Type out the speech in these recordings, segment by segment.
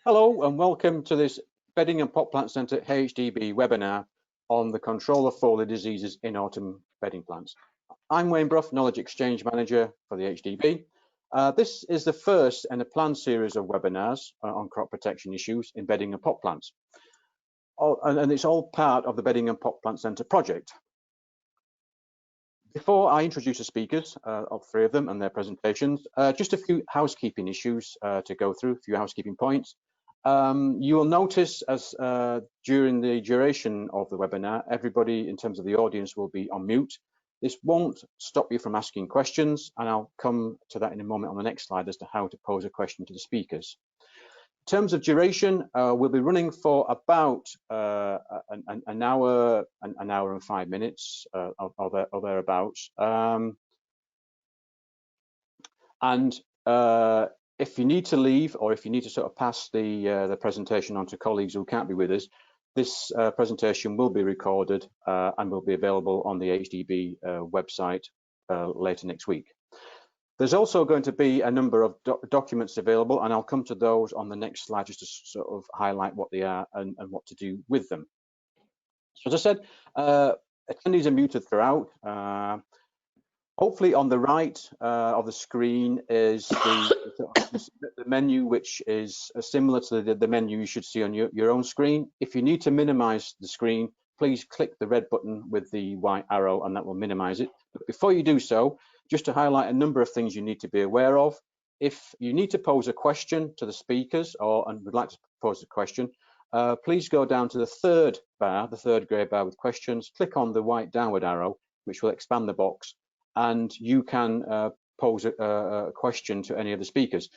Hello and welcome to this Bedding and Pot Plant Centre AHDB webinar on the control of foliar diseases in autumn bedding plants. I'm Wayne Brough, Knowledge Exchange Manager for the AHDB. This is the first in a planned series of webinars on crop protection issues in bedding and pot plants. And it's all part of the Bedding and Pot Plant Centre project. Before I introduce the speakers, of three of them and their presentations, just a few housekeeping issues to go through, a few housekeeping points. You will notice as during the duration of the webinar, everybody in terms of the audience will be on mute. This won't stop you from asking questions, and I'll come to that in a moment on the next slide as to how to pose a question to the speakers. In terms of duration, we'll be running for about an hour and 5 minutes or thereabouts. If you need to leave, or if you need to sort of pass the presentation on to colleagues who can't be with us, this presentation will be recorded and will be available on the AHDB website later next week. There's also going to be a number of documents available, and I'll come to those on the next slide just to sort of highlight what they are and what to do with them. So as I said, attendees are muted throughout. Hopefully on the right of the screen is the menu, which is similar to the menu you should see on your own screen. If you need to minimize the screen, please click the red button with the white arrow and that will minimize it. But before you do so, just to highlight a number of things you need to be aware of. If you need to pose a question to the speakers and would like to pose a question, please go down to the third bar, the third grey bar with questions, click on the white downward arrow, which will expand the box, and you can pose a question to any of the speakers.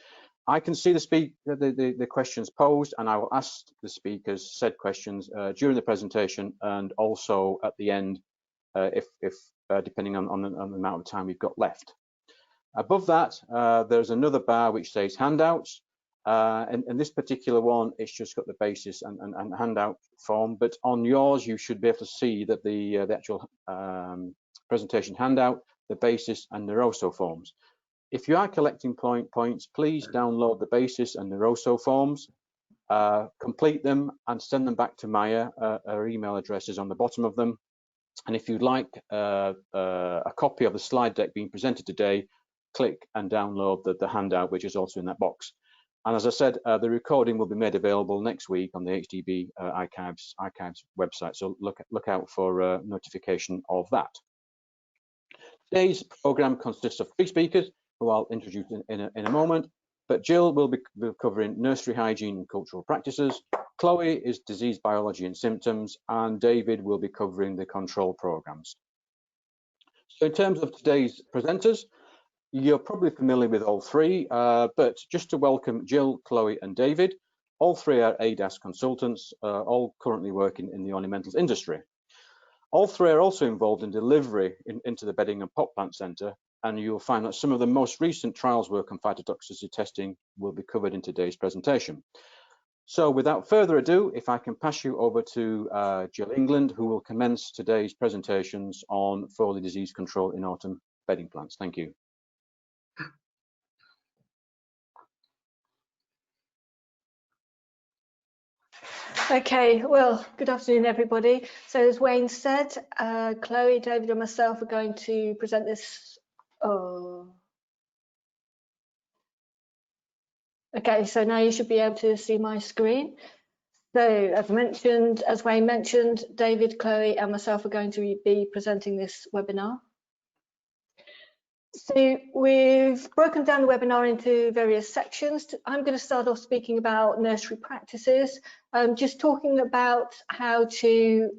I can see the questions posed, and I will ask the speakers said questions during the presentation and also at the end, if depending on the amount of time we've got left. Above that, there's another bar which says handouts. And this particular one, it's just got the basis and handout form, but on yours you should be able to see that the actual presentation handout, the basis and the Neroso forms. If you are collecting points, please download the basis and Neroso forms, complete them and send them back to Maya. Her email address is on the bottom of them. And if you'd like a copy of the slide deck being presented today, click and download the handout, which is also in that box. And as I said, the recording will be made available next week on the AHDB archives website. So look out for notification of that. Today's program consists of three speakers, who I'll introduce in a moment. But Jill will be covering nursery hygiene and cultural practices. Chloe is disease biology and symptoms, and David will be covering the control programs. So in terms of today's presenters, you're probably familiar with all three, but just to welcome Jill, Chloe and David, all three are ADAS consultants, all currently working in the ornamentals industry. All three are also involved in delivery into the Bedding and Pot Plant Centre, and you'll find that some of the most recent trials work on phytotoxicity testing will be covered in today's presentation. So without further ado, if I can pass you over to Jill England, who will commence today's presentations on foliar disease control in autumn bedding plants. Thank you. Okay, well, good afternoon, everybody. So as Wayne said, Chloe, David and myself are going to present this. Okay, so now you should be able to see my screen. So as Wayne mentioned, David, Chloe and myself are going to be presenting this webinar. So we've broken down the webinar into various sections. I'm going to start off speaking about nursery practices, just talking about how to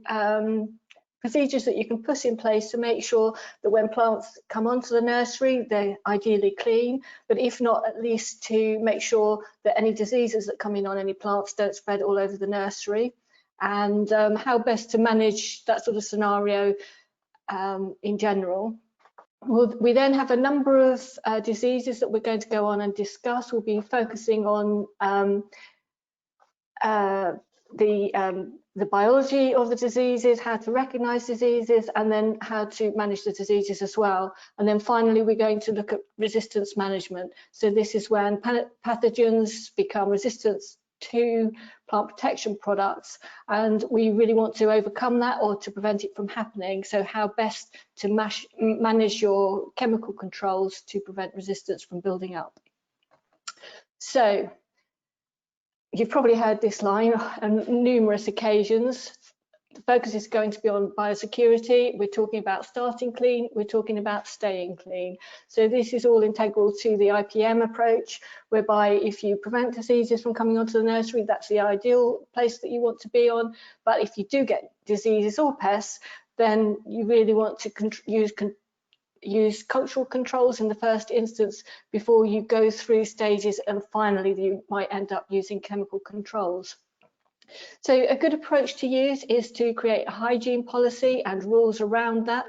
procedures that you can put in place to make sure that when plants come onto the nursery, they're ideally clean, but if not, at least to make sure that any diseases that come in on any plants don't spread all over the nursery, and how best to manage that sort of scenario in general. We then have a number of diseases that we're going to go on and discuss. We'll be focusing on the biology of the diseases, how to recognize diseases, and then how to manage the diseases as well. And then finally, we're going to look at resistance management. So this is when pathogens become resistant to plant protection products, and we really want to overcome that or to prevent it from happening. So how best to manage your chemical controls to prevent resistance from building up. So you've probably heard this line on numerous occasions. The focus is going to be on biosecurity. We're talking about starting clean, we're talking about staying clean. So this is all integral to the IPM approach, whereby if you prevent diseases from coming onto the nursery, that's the ideal place that you want to be on. But if you do get diseases or pests, then you really want to use cultural controls in the first instance before you go through stages, and finally you might end up using chemical controls. So a good approach to use is to create a hygiene policy and rules around that,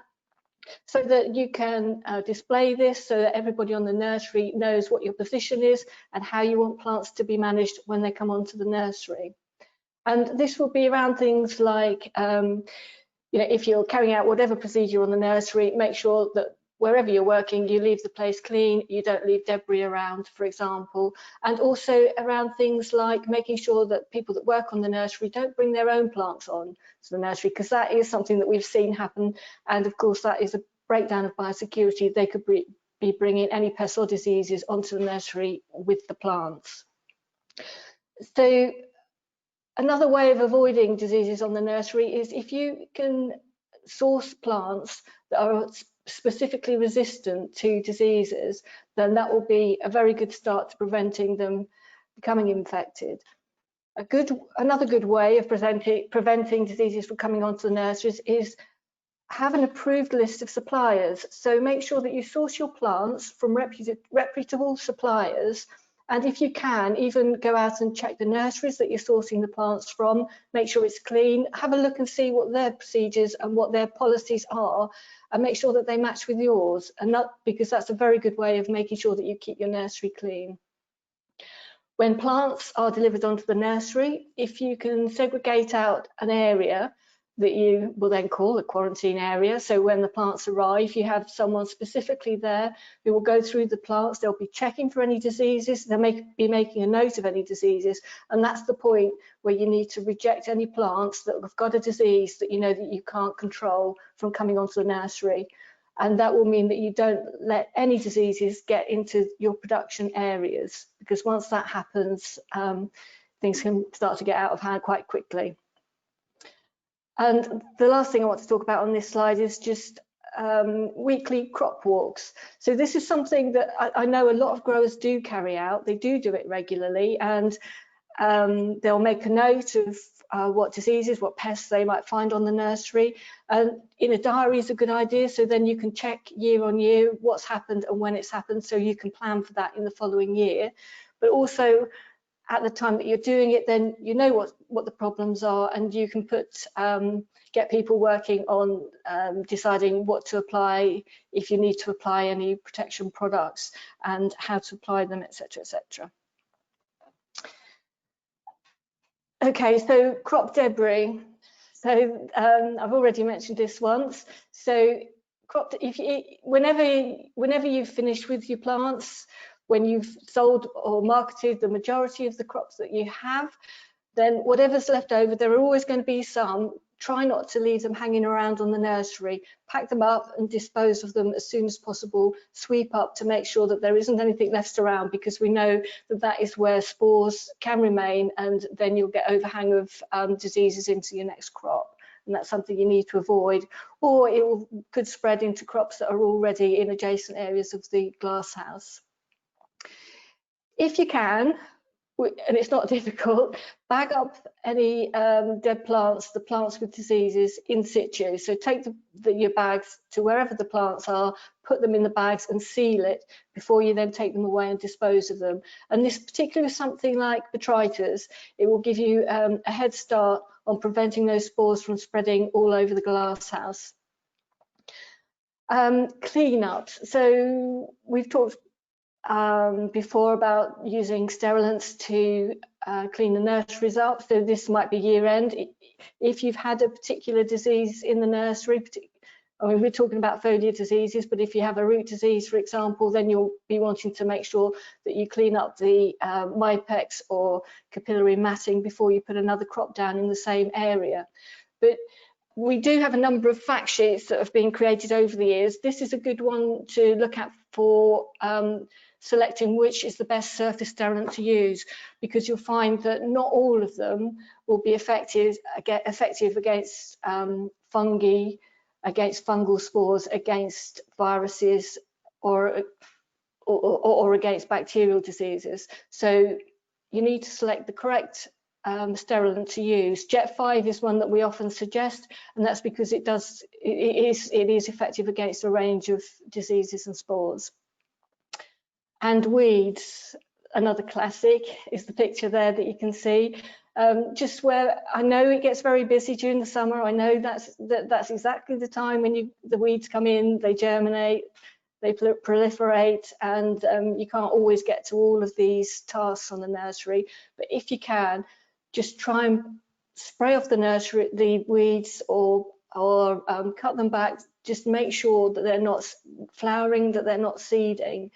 so that you can display this so that everybody on the nursery knows what your position is and how you want plants to be managed when they come onto the nursery. And this will be around things like, if you're carrying out whatever procedure on the nursery, make sure that wherever you're working, you leave the place clean, you don't leave debris around, for example. And also around things like making sure that people that work on the nursery don't bring their own plants on to the nursery, because that is something that we've seen happen. And of course, that is a breakdown of biosecurity. They could be bringing any pests or diseases onto the nursery with the plants. So another way of avoiding diseases on the nursery is if you can source plants that are specifically resistant to diseases, then that will be a very good start to preventing them becoming infected. Another good way of preventing diseases from coming onto the nurseries is have an approved list of suppliers. So make sure that you source your plants from reputable suppliers. And if you can, even go out and check the nurseries that you're sourcing the plants from, make sure it's clean, have a look and see what their procedures and what their policies are, and make sure that they match with yours. And because that's a very good way of making sure that you keep your nursery clean. When plants are delivered onto the nursery, if you can segregate out an area that you will then call a quarantine area. So when the plants arrive, you have someone specifically there who will go through the plants. They'll be checking for any diseases. They'll be making a note of any diseases. And that's the point where you need to reject any plants that have got a disease that you know that you can't control from coming onto the nursery. And that will mean that you don't let any diseases get into your production areas, because once that happens, things can start to get out of hand quite quickly. And the last thing I want to talk about on this slide is just weekly crop walks. So this is something that I know a lot of growers do carry out. They do it regularly, and they'll make a note of what diseases, what pests they might find on the nursery. And in a diary is a good idea, so then you can check year on year what's happened and when it's happened, so you can plan for that in the following year. But also, at the time that you're doing it, then you know what the problems are, and you can get people working on deciding what to apply, if you need to apply any protection products, and how to apply them, etc., etc. Okay, so crop debris. So I've already mentioned this once. So whenever you've finished with your plants, when you've sold or marketed the majority of the crops that you have, then whatever's left over, there are always going to be some. Try not to leave them hanging around on the nursery. Pack them up and dispose of them as soon as possible. Sweep up to make sure that there isn't anything left around, because we know that that is where spores can remain, and then you'll get overhang of diseases into your next crop. And that's something you need to avoid, or it could spread into crops that are already in adjacent areas of the glasshouse. If you can, and it's not difficult, bag up any dead plants, the plants with diseases, in situ. So take your bags to wherever the plants are, put them in the bags and seal it before you then take them away and dispose of them. And this particularly with something like Botrytis, it will give you a head start on preventing those spores from spreading all over the glasshouse. Cleanups. So we've talked before about using sterilants to clean the nurseries up. So this might be year end. If you've had a particular disease in the nursery, I mean, we're talking about foliar diseases, but if you have a root disease, for example, then you'll be wanting to make sure that you clean up the mypex or capillary matting before you put another crop down in the same area. But we do have a number of fact sheets that have been created over the years. This is a good one to look at for selecting which is the best surface sterilant to use, because you'll find that not all of them will be effective against fungi, against fungal spores, against viruses, or against bacterial diseases. So you need to select the correct sterilant to use. Jet 5 is one that we often suggest, and that's because it is effective against a range of diseases and spores. And weeds, another classic, is the picture there that you can see. Just where I know it gets very busy during the summer. I know that's exactly the time when the weeds come in, they germinate, they proliferate, and you can't always get to all of these tasks on the nursery. But if you can, just try and spray off the weeds, or cut them back. Just make sure that they're not flowering, that they're not seeding,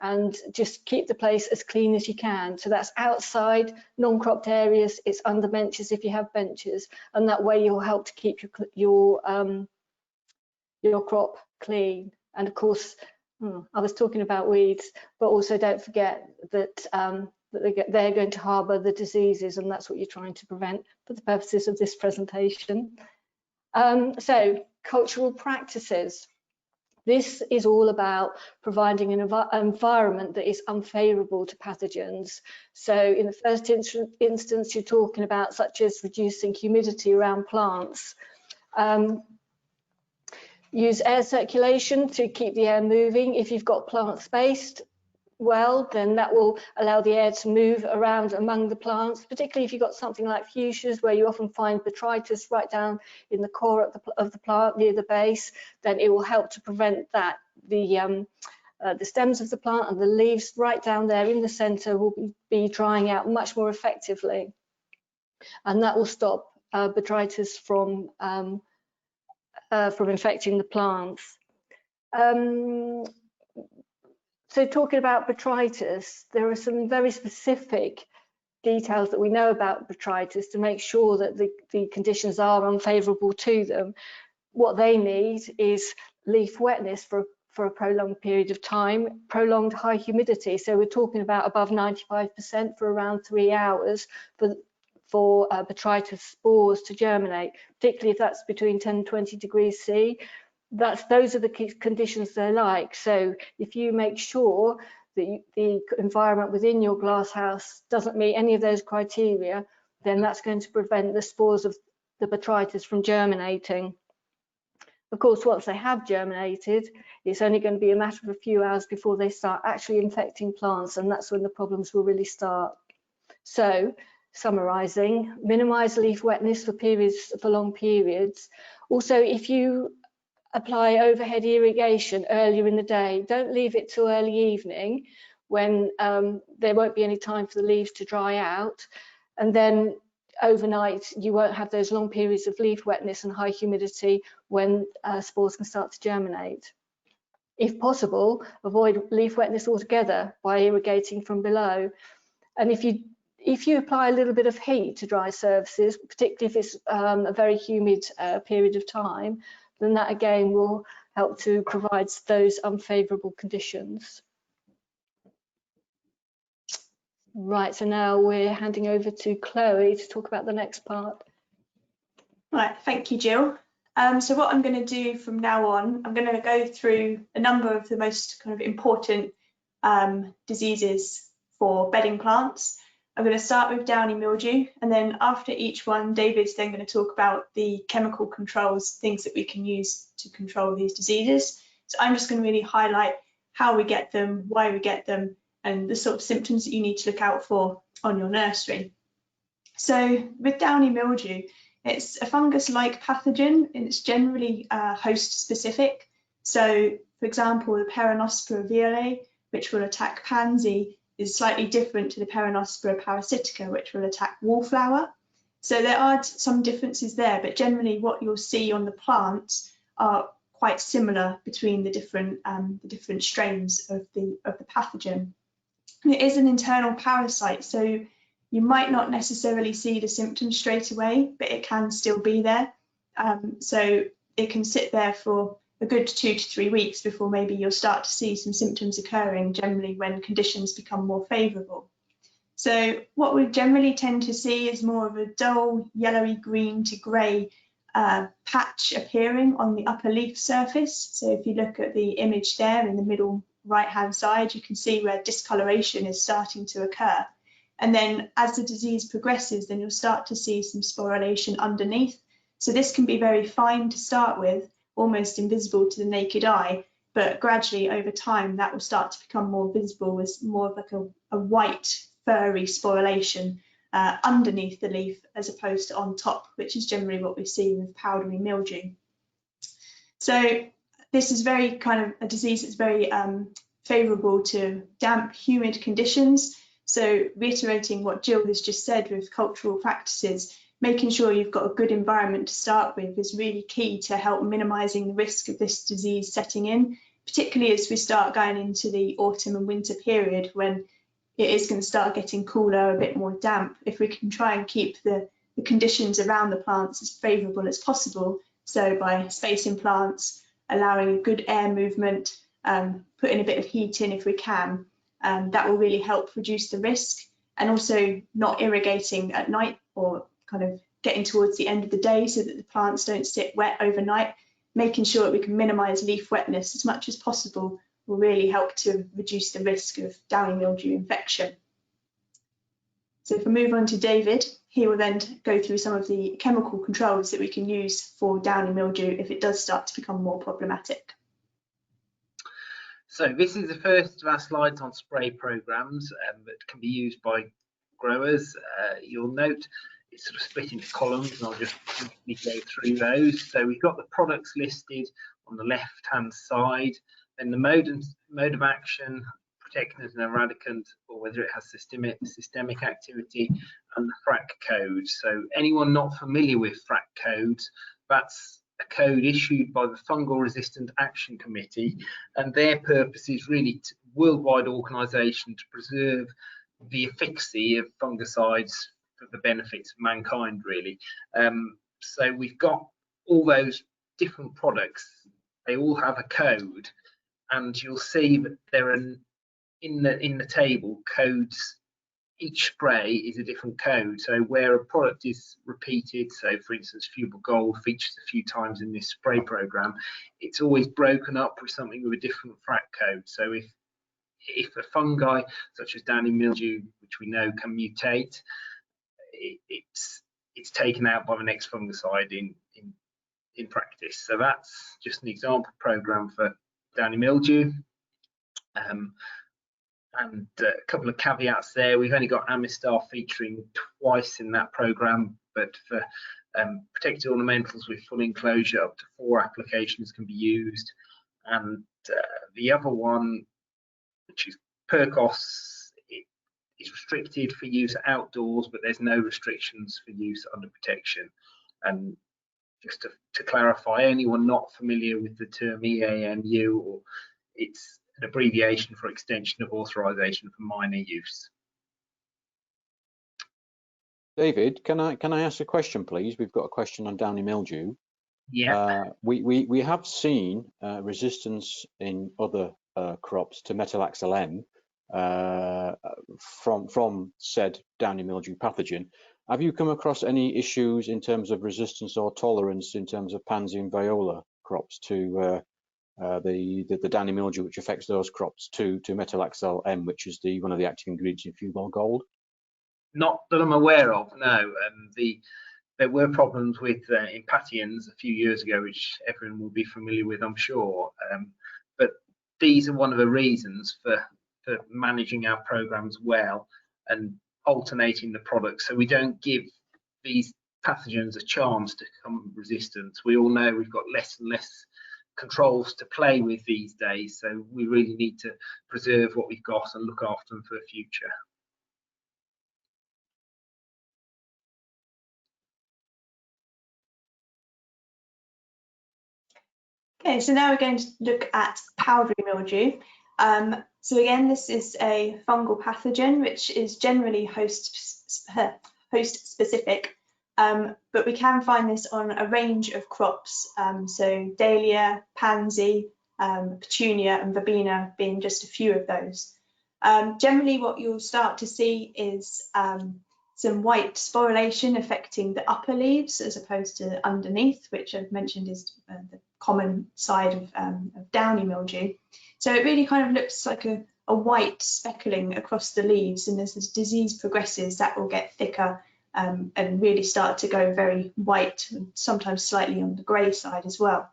and just keep the place as clean as you can. So that's outside, non-cropped areas, it's under benches if you have benches, and that way you'll help to keep your crop clean. And of course, I was talking about weeds, but also don't forget that they're going to harbour the diseases, and that's what you're trying to prevent for the purposes of this presentation. So cultural practices. This is all about providing an environment that is unfavourable to pathogens. So in the first instance, you're talking about such as reducing humidity around plants. Use air circulation to keep the air moving. If you've got plants spaced well, then that will allow the air to move around among the plants, particularly if you've got something like fuchsias, where you often find botrytis right down in the core of the plant near the base. Then it will help to prevent that. The stems of the plant and the leaves right down there in the centre will be drying out much more effectively, and that will stop botrytis from infecting the plants. So talking about botrytis, there are some very specific details that we know about botrytis to make sure that the conditions are unfavourable to them. What they need is leaf wetness for a prolonged period of time, prolonged high humidity. So we're talking about above 95% for around 3 hours for botrytis spores to germinate, particularly if that's between 10 and 20 degrees C. Those are the conditions they like. So if you make sure that the environment within your glass house doesn't meet any of those criteria, then that's going to prevent the spores of the botrytis from germinating. Of course, once they have germinated, it's only going to be a matter of a few hours before they start actually infecting plants, and that's when the problems will really start. So, summarising, minimise leaf wetness for long periods. Also, if you apply overhead irrigation earlier in the day, don't leave it till early evening when there won't be any time for the leaves to dry out, and then overnight you won't have those long periods of leaf wetness and high humidity when spores can start to germinate. If possible, avoid leaf wetness altogether by irrigating from below. And if you apply a little bit of heat to dry surfaces, particularly if it's a very humid period of time, then that again will help to provide those unfavourable conditions. Right, so now we're handing over to Chloe to talk about the next part. Right, thank you, Jill. So what I'm going to do from now on, I'm going to go through a number of the most kind of important diseases for bedding plants. I'm going to start with downy mildew, and then after each one, David's then going to talk about the chemical controls, things that we can use to control these diseases. So I'm just going to really highlight how we get them, why we get them, and the sort of symptoms that you need to look out for on your nursery. So with downy mildew, it's a fungus-like pathogen, and it's generally host-specific. So, for example, the Peronospora violae, which will attack pansy, is slightly different to the Peronospora parasitica, which will attack wallflower. So there are some differences there, but generally what you'll see on the plants are quite similar between the different strains of the pathogen. And it is an internal parasite, so you might not necessarily see the symptoms straight away, but it can still be there. So it can sit there for a good 2 to 3 weeks before maybe you'll start to see some symptoms occurring, generally when conditions become more favourable. So what we generally tend to see is more of a dull yellowy green to grey patch appearing on the upper leaf surface. So if you look at the image there in the middle right hand side, you can see where discoloration is starting to occur. And then as the disease progresses, then you'll start to see some sporulation underneath. So this can be very fine to start with, almost invisible to the naked eye, but gradually over time that will start to become more visible as more of like a white furry sporulation underneath the leaf as opposed to on top, which is generally what we see with powdery mildew. So this is very kind of a disease that's very favourable to damp, humid conditions. So reiterating what Jill has just said with cultural practices, making sure you've got a good environment to start with is really key to help minimising the risk of this disease setting in, particularly as we start going into the autumn and winter period when it is going to start getting cooler, a bit more damp. If we can try and keep the conditions around the plants as favourable as possible, so by spacing plants, allowing good air movement, putting a bit of heat in if we can, that will really help reduce the risk. And also not irrigating at night or kind of getting towards the end of the day so that the plants don't sit wet overnight, making sure that we can minimise leaf wetness as much as possible will really help to reduce the risk of downy mildew infection. So if we move on to David, he will then go through some of the chemical controls that we can use for downy mildew if it does start to become more problematic. So this is the first of our slides on spray programs that can be used by growers. You'll note it's sort of split into columns, and I'll just quickly go through those. So we've got the products listed on the left-hand side, then the mode of action, protectant and eradicant, or whether it has systemic activity, and the FRAC code. So anyone not familiar with FRAC codes, that's a code issued by the Fungal Resistant Action Committee, and their purpose is really worldwide organisation to preserve the efficacy of fungicides for the benefits of mankind, really. So we've got all those different products, they all have a code, and you'll see that there are in the table codes. Each spray is a different code, so where a product is repeated, so for instance Fubal Gold features a few times in this spray program, it's always broken up with something with a different FRAC code. So if a fungi such as downy mildew, which we know can mutate, it's taken out by the next fungicide in practice. So that's just an example program for downy mildew. And a couple of caveats there. We've only got Amistar featuring twice in that program, but for protected ornamentals with full enclosure, up to 4 applications can be used. And the other one, which is Percos, it is restricted for use outdoors, but there's no restrictions for use under protection. And just to clarify, anyone not familiar with the term EAMU, or it's an abbreviation for extension of authorization for minor use. David, can I ask a question, please? We've got a question on downy mildew. Yeah. We have seen resistance in other crops to metalaxyl M from said downy mildew pathogen. Have you come across any issues in terms of resistance or tolerance in terms of pansy and viola crops to the downy mildew, which affects those crops, to metalaxyl M, which is one of the active ingredients in Fubal Gold? Not that I'm aware of, no. There were problems with impatiens a few years ago, which everyone will be familiar with, I'm sure. But these are one of the reasons for managing our programs well and alternating the products, so we don't give these pathogens a chance to become resistant. We all know we've got less and less controls to play with these days, so we really need to preserve what we've got and look after them for the future. Okay, so now we're going to look at powdery mildew. So again, this is a fungal pathogen, which is generally host specific, but we can find this on a range of crops. So dahlia, pansy, petunia and verbena being just a few of those. Generally what you'll start to see is some white sporulation affecting the upper leaves as opposed to underneath, which I've mentioned is the common side of downy mildew. So it really kind of looks like a white speckling across the leaves, and as the disease progresses that will get thicker and really start to go very white, and sometimes slightly on the grey side as well.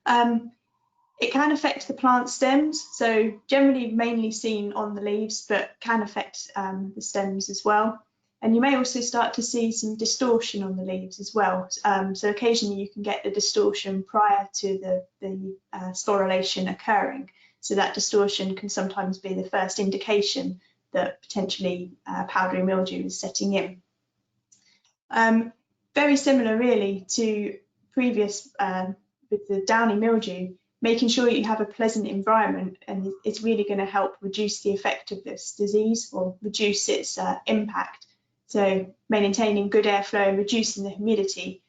It can affect the plant stems, so generally mainly seen on the leaves, but can affect the stems as well. And you may also start to see some distortion on the leaves as well. So occasionally you can get the distortion prior to the sporulation occurring. So that distortion can sometimes be the first indication that potentially powdery mildew is setting in. Very similar really to previous with the downy mildew, making sure you have a pleasant environment, and it's really going to help reduce the effect of this disease or reduce its impact. So maintaining good airflow and reducing the humidity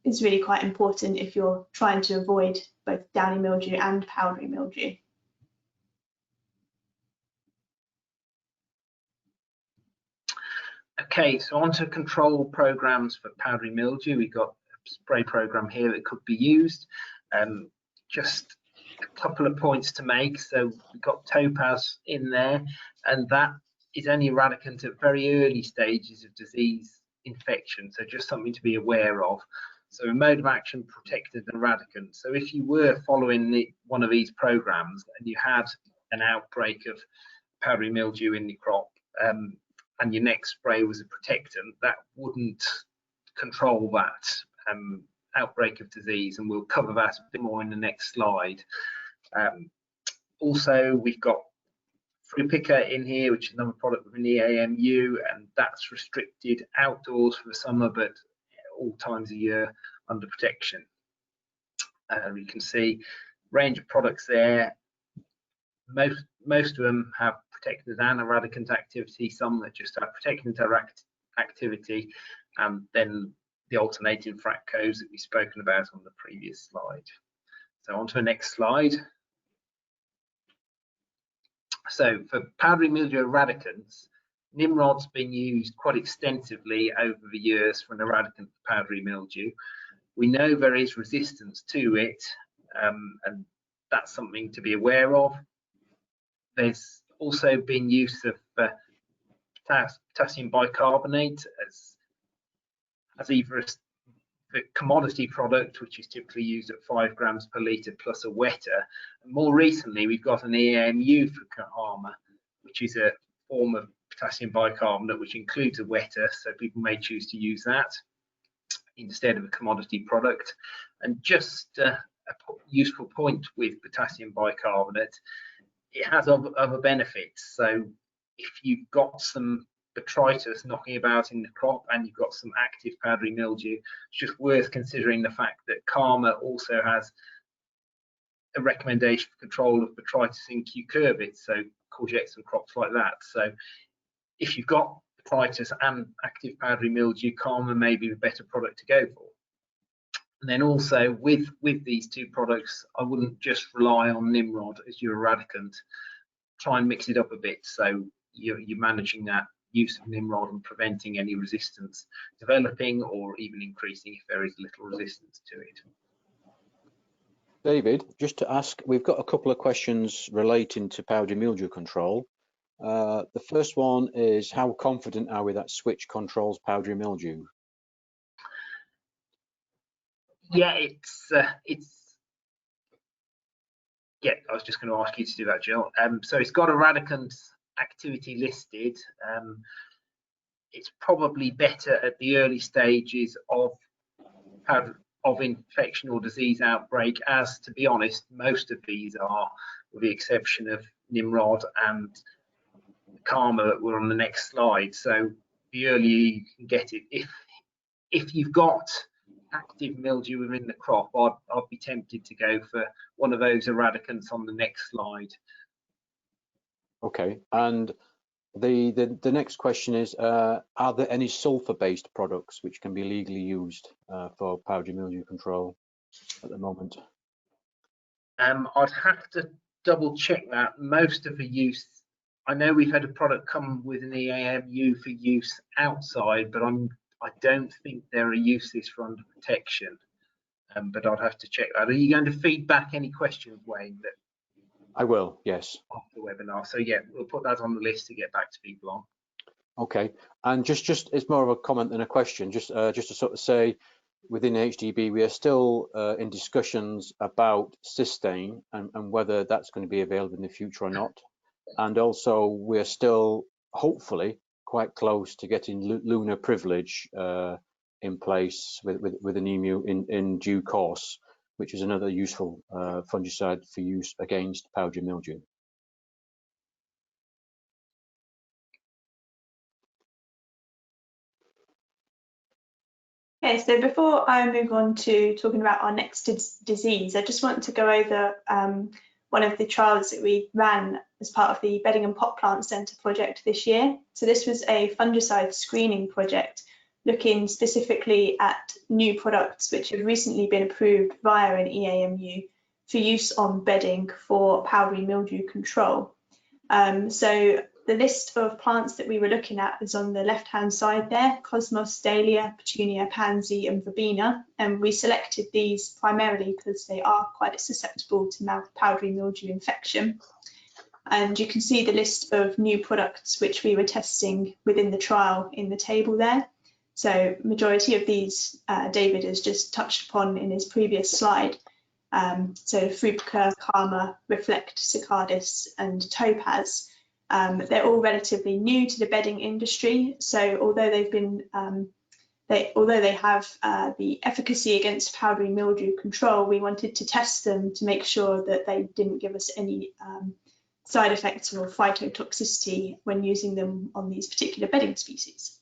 is really quite important if you're trying to avoid both downy mildew and powdery mildew. Okay, so on to control programs for powdery mildew. We've got a spray program here that could be used. Just a couple of points to make. So we've got topaz in there, and that is only eradicant at very early stages of disease infection. So just something to be aware of. So a mode of action, protectant and eradicant. So if you were following one of these programs and you had an outbreak of powdery mildew in the crop, and your next spray was a protectant, that wouldn't control that outbreak of disease, and we'll cover that a bit more in the next slide. Also, we've got fruit picker in here, which is another product within the AMU, and that's restricted outdoors for the summer, but all times of year under protection. You can see range of products there. Most of them have protectant and eradicant activity, some that just have protectant activity, and then the alternating frac codes that we've spoken about on the previous slide. So on to the next slide. So for powdery mildew eradicants, Nimrod's been used quite extensively over the years for an eradicant for powdery mildew. We know there is resistance to it, and that's something to be aware of. There's also been use of potassium bicarbonate as either a commodity product, which is typically used at 5 grams per litre plus a wetter. And more recently, we've got an EAMU for Kahama, which is a form of potassium bicarbonate, which includes a wetter, so people may choose to use that instead of a commodity product. And just a useful point with potassium bicarbonate, it has other benefits. So if you've got some Botrytis knocking about in the crop and you've got some active powdery mildew, it's just worth considering the fact that Karma also has a recommendation for control of Botrytis in cucurbits, so courgettes and crops like that. So if you've got Botrytis and active powdery mildew, Karma may be the better product to go for. And then also with these two products, I wouldn't just rely on Nimrod as your eradicant. Try and mix it up a bit, so you're managing that use of Nimrod and preventing any resistance developing or even increasing if there is little resistance to it. David, just to ask, we've got a couple of questions relating to powdery mildew control. The first one is, how confident are we that switch controls powdery mildew? Yeah, yeah, I was just going to ask you to do that, Jill. So it's got eradicant activity listed. It's probably better at the early stages of infection or disease outbreak, as, to be honest, most of these are, with the exception of Nimrod and Karma that were on the next slide. So the earlier you can get it, if you've got active mildew within the crop, I'd be tempted to go for one of those Eradicants on the next slide. Okay, and the next question is, are there any sulfur-based products which can be legally used for powdery mildew control at the moment? I'd have to double check that. Most of the use, I know we've had a product come with an EAMU for use outside, but I don't think there are uses for under protection. But I'd have to check that. Are you going to feed back any questions, Wayne? That I will, yes. After the webinar. So yeah, we'll put that on the list to get back to people on. Okay, and just it's more of a comment than a question. Just to sort of say, within AHDB, we are still in discussions about cystine and whether that's going to be available in the future or not. And also, we're still hopefully quite close to getting lunar privilege in place with an EMU in due course, which is another useful fungicide for use against powdery mildew. Okay, so before I move on to talking about our next disease, I just want to go over one of the trials that we ran as part of the Bedding and Pot Plant Centre project this year. So this was a fungicide screening project looking specifically at new products which have recently been approved via an EAMU for use on bedding for powdery mildew control. So the list of plants that we were looking at is on the left-hand side there: Cosmos, Dahlia, Petunia, Pansy and Verbena. And we selected these primarily because they are quite susceptible to powdery mildew infection. And you can see the list of new products which we were testing within the trial in the table there. So majority of these David has just touched upon in his previous slide. So Frupica, Karma, Reflect, Cicadis and Topaz. They're all relatively new to the bedding industry, so although they've been although they have the efficacy against powdery mildew control, we wanted to test them to make sure that they didn't give us any side effects or phytotoxicity when using them on these particular bedding species.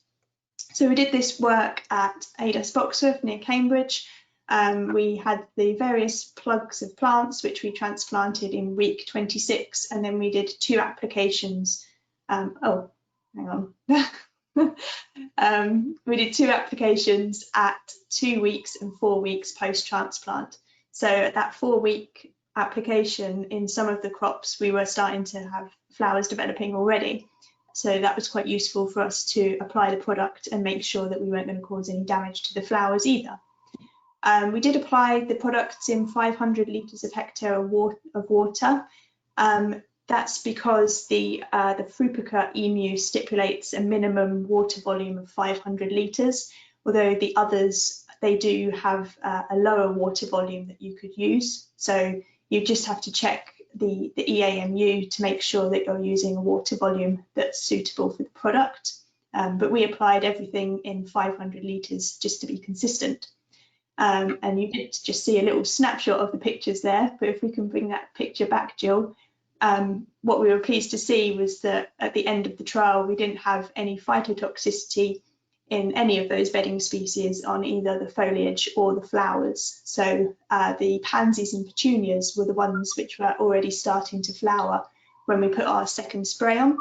So we did this work at AHDB Boxworth near Cambridge. We had the various plugs of plants which we transplanted in week 26, and then we did 2 applications. Oh, hang on. We did 2 applications at 2 weeks and 4 weeks post-transplant. So at that 4-week application, in some of the crops, we were starting to have flowers developing already. So that was quite useful for us to apply the product and make sure that we weren't going to cause any damage to the flowers either. We did apply the products in 500 litres of hectare of water. That's because the Frupica EMU stipulates a minimum water volume of 500 litres, although the others, they do have a lower water volume that you could use. So you just have to check the EAMU to make sure that you're using a water volume that's suitable for the product. But we applied everything in 500 litres just to be consistent. And you did just see a little snapshot of the pictures there, but if we can bring that picture back, Jill, what we were pleased to see was that at the end of the trial, we didn't have any phytotoxicity in any of those bedding species on either the foliage or the flowers. So the pansies and petunias were the ones which were already starting to flower when we put our second spray on.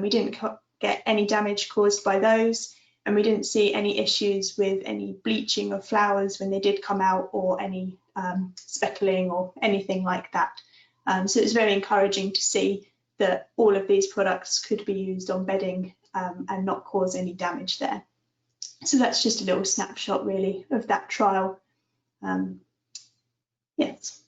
We didn't get any damage caused by those, and we didn't see any issues with any bleaching of flowers when they did come out, or any speckling or anything like that. So it's very encouraging to see that all of these products could be used on bedding and not cause any damage there. So that's just a little snapshot really of that trial. Yes.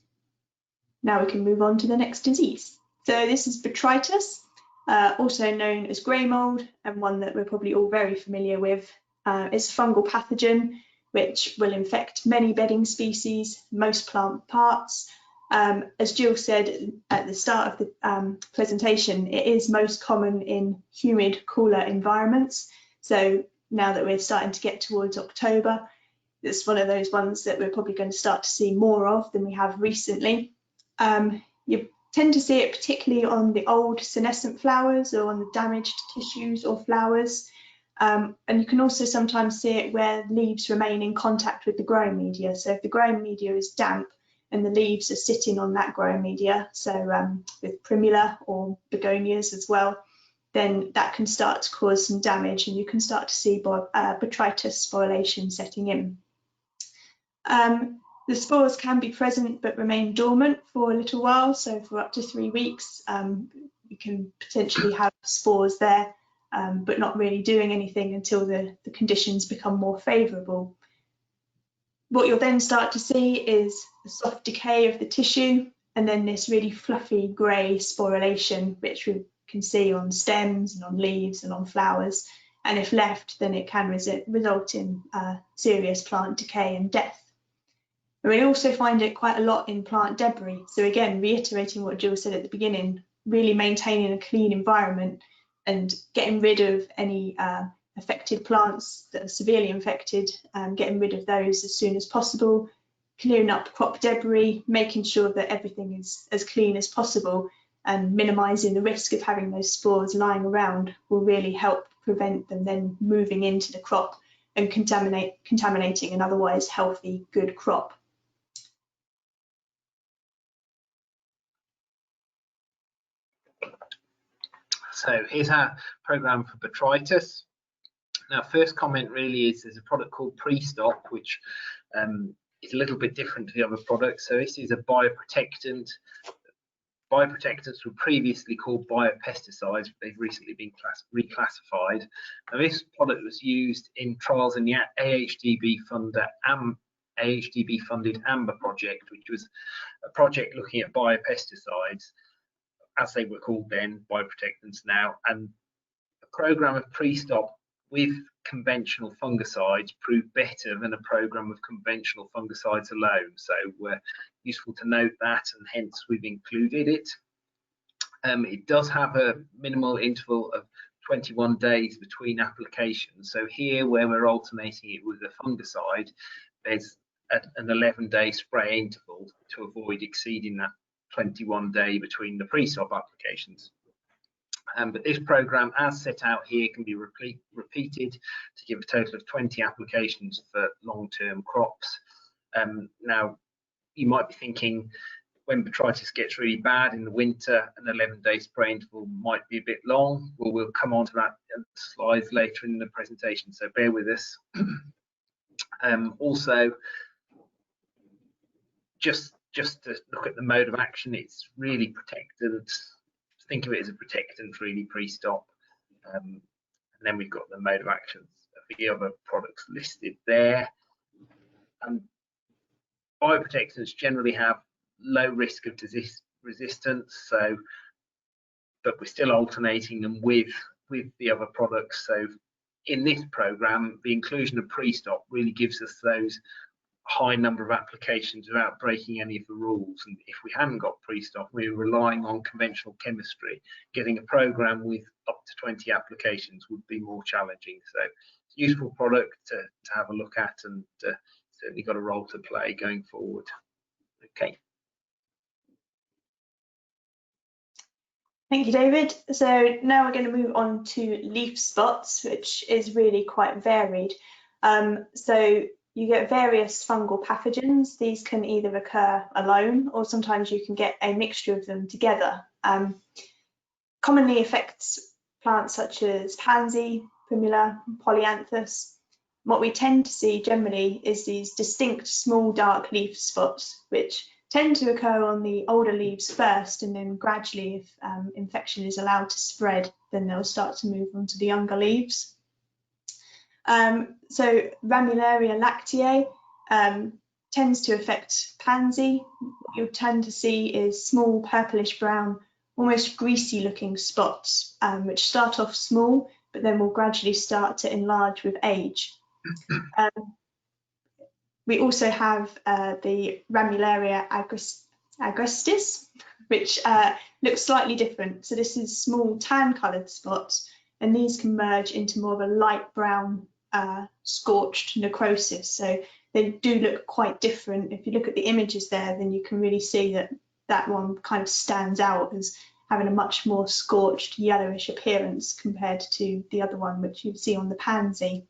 Now we can move on to the next disease. So this is Botrytis, also known as grey mould, and one that we're probably all very familiar with. It's a fungal pathogen which will infect many bedding species, most plant parts. As Jill said at the start of the presentation, it is most common in humid, cooler environments. So now that we're starting to get towards October, it's one of those ones that we're probably going to start to see more of than we have recently. You tend to see it particularly on the old senescent flowers or on the damaged tissues or flowers. And you can also sometimes see it where leaves remain in contact with the growing media. So if the growing media is damp and the leaves are sitting on that growing media, so with primula or begonias as well, then that can start to cause some damage, and you can start to see Botrytis sporulation setting in. The spores can be present but remain dormant for a little while, so for up to 3 weeks you can potentially have spores there, but not really doing anything until the conditions become more favourable. What you'll then start to see is a soft decay of the tissue, and then this really fluffy grey sporulation, which we can see on stems and on leaves and on flowers, and if left, then it can result in serious plant decay and death. And we also find it quite a lot in plant debris. So again, reiterating what Jill said at the beginning, really maintaining a clean environment and getting rid of any affected plants that are severely infected, getting rid of those as soon as possible, clearing up crop debris, making sure that everything is as clean as possible, and minimising the risk of having those spores lying around will really help prevent them then moving into the crop and contaminating an otherwise healthy, good crop. So here's our programme for Botrytis. Now, first comment really is there's a product called Pre-Stop, which is a little bit different to the other products. So this is a bioprotectant. Bioprotectants were previously called biopesticides, but they've recently been reclassified. Now, this product was used in trials in the AHDB funded AMBER project, which was a project looking at biopesticides, as they were called then, bioprotectants now, and a programme of Pre-Stop with conventional fungicides proved better than a programme of conventional fungicides alone. So useful to note that, and hence we've included it. It does have a minimal interval of 21 days between applications. So here, where we're alternating it with a fungicide, there's an 11-day spray interval to avoid exceeding that 21-day between the Pre-Stop applications. But this programme, as set out here, can be repeated to give a total of 20 applications for long-term crops. Now, you might be thinking, when Botrytis gets really bad in the winter, an 11-day spray interval might be a bit long. Well, we'll come on to that in the slides later in the presentation, so bear with us. Also, just to look at the mode of action, it's really protectant. Think of it as a protectant, really, Pre-Stop. And then we've got the mode of actions of the other products listed there. Bioprotectants generally have low risk of disease resistance, but we're still alternating them with the other products. So in this programme, the inclusion of Pre-Stop really gives us those high number of applications without breaking any of the rules. And if we hadn't got Pre-Stop, we were relying on conventional chemistry. Getting a programme with up to 20 applications would be more challenging. So it's a useful product to have a look at, and certainly got a role to play going forward. Okay. Thank you, David. So now we're going to move on to leaf spots, which is really quite varied. So you get various fungal pathogens. These can either occur alone, or sometimes you can get a mixture of them together. Commonly affects plants such as pansy, primula, polyanthus. What we tend to see generally is these distinct small dark leaf spots, which tend to occur on the older leaves first, and then gradually, if infection is allowed to spread, then they'll start to move on to the younger leaves. So Ramularia lacteae tends to affect pansy. What you'll tend to see is small purplish brown, almost greasy looking spots, which start off small, but then will gradually start to enlarge with age. We also have the Ramularia agrestis, which looks slightly different. So this is small tan coloured spots, and these can merge into more of a light brown scorched necrosis. So they do look quite different. If you look at the images there, then you can really see that that one kind of stands out as having a much more scorched yellowish appearance compared to the other one, which you see on the pansy.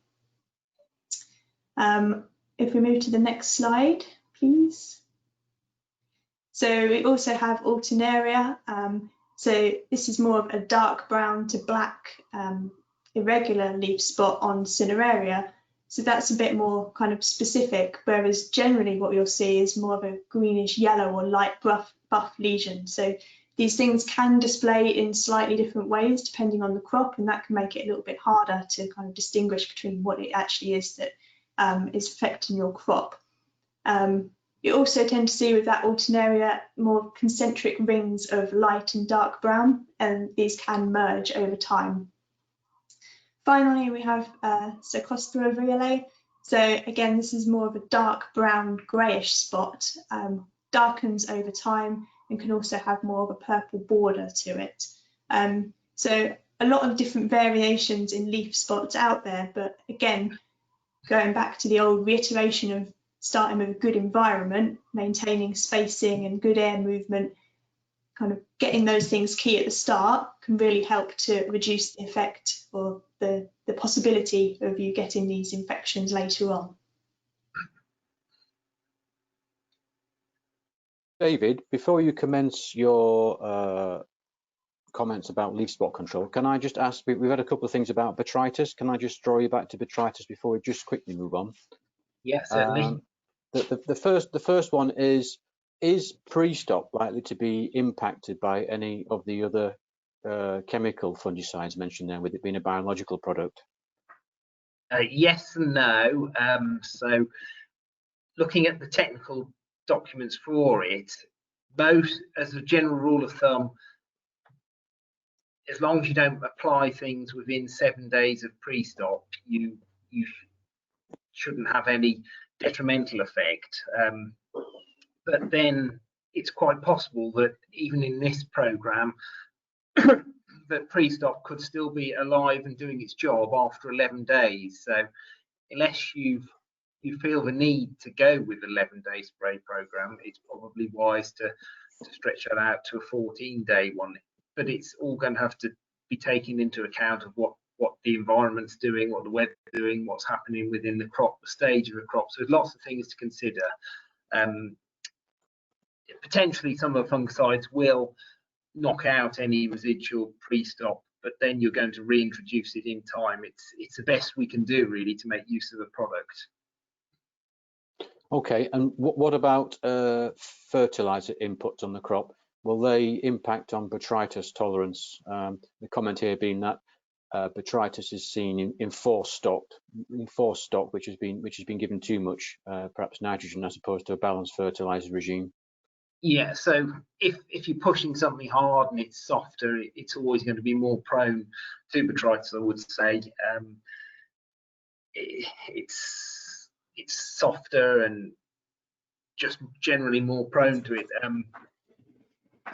If we move to the next slide, please. So we also have alternaria. So this is more of a dark brown to black irregular leaf spot on cineraria. So that's a bit more kind of specific, whereas generally what you'll see is more of a greenish yellow or light buff lesion. So these things can display in slightly different ways depending on the crop, and that can make it a little bit harder to kind of distinguish between what it actually is that is affecting your crop. You also tend to see with that alternaria more concentric rings of light and dark brown, and these can merge over time. Finally, we have Cercospora violae. So again, this is more of a dark brown greyish spot, darkens over time and can also have more of a purple border to it. So a lot of different variations in leaf spots out there, but again, going back to the old reiteration of starting with a good environment, maintaining spacing and good air movement, kind of getting those things key at the start can really help to reduce the effect or the possibility of you getting these infections later on. David, before you commence your comments about leaf spot control, can I just ask, we've had a couple of things about botrytis. Can I just draw you back to botrytis before we just quickly move on? Yes, certainly. The first one is pre-stop likely to be impacted by any of the other chemical fungicides mentioned there, with it being a biological product? Yes and no. So looking at the technical documents for it, most, as a general rule of thumb, as long as you don't apply things within 7 days of pre-stop, you shouldn't have any detrimental effect. But then it's quite possible that even in this program, that pre-stop could still be alive and doing its job after 11 days. So unless you feel the need to go with the 11-day spray program, it's probably wise to stretch that out to a 14-day one. But it's all going to have to be taken into account of what the environment's doing, what the weather's doing, what's happening within the crop, the stage of the crop. So there's lots of things to consider. Potentially some of the fungicides will knock out any residual pre-stop, but then you're going to reintroduce it in time. It's the best we can do really to make use of the product. Okay, and what about fertilizer inputs on the crop? Will they impact on botrytis tolerance? The comment here being that botrytis is seen in forced stock, which has been given too much, perhaps nitrogen, as opposed to a balanced fertilizer regime. Yeah, so if you're pushing something hard and it's softer, it's always going to be more prone to botrytis, I would say. It's softer and just generally more prone to it.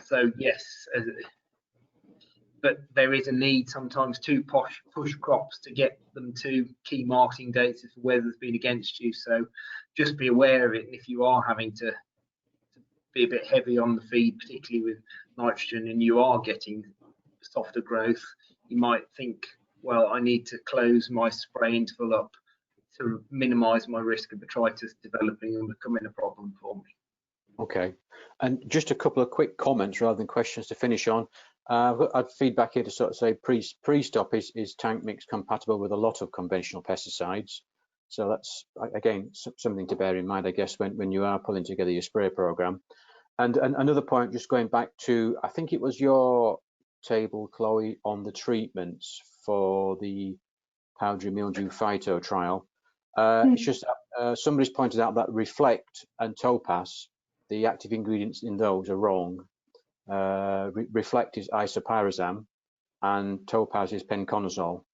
So yes, but there is a need sometimes to push crops to get them to key marketing dates if the weather's been against you. So just be aware of it. And if you are having to be a bit heavy on the feed, particularly with nitrogen, and you are getting softer growth, you might think, well, I need to close my spray interval up to minimize my risk of botrytis developing and becoming a problem for me. Okay, and just a couple of quick comments rather than questions to finish on. I'd feedback here to sort of say pre-stop is tank mix compatible with a lot of conventional pesticides. So that's, again, something to bear in mind, I guess, when you are pulling together your spray program. And another point, just going back to, I think it was your table, Chloe, on the treatments for the powdery mildew phyto trial. It's just somebody's pointed out that Reflect and Topaz, the active ingredients in those are wrong. Reflect is isopyrazam and Topaz is penconazole.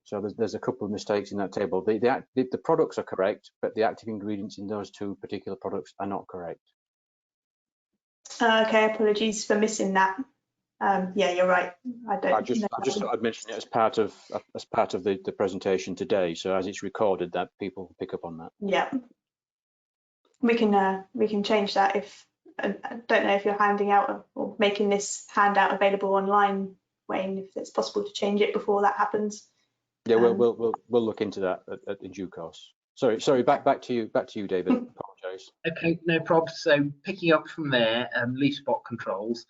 So there's a couple of mistakes in that table. The products are correct, but the active ingredients in those two particular products are not correct. Okay, apologies for missing that. Yeah, you're right. I just thought I'd mention it as part of the presentation today. So as it's recorded, that people pick up on that. Yeah, we can change that if I don't know if you're handing out or making this handout available online, Wayne, if it's possible to change it before that happens. Yeah, we'll look into that in due course. Sorry, back to you, David. Apologise. Okay, no problem. So picking up from there, leaf spot controls.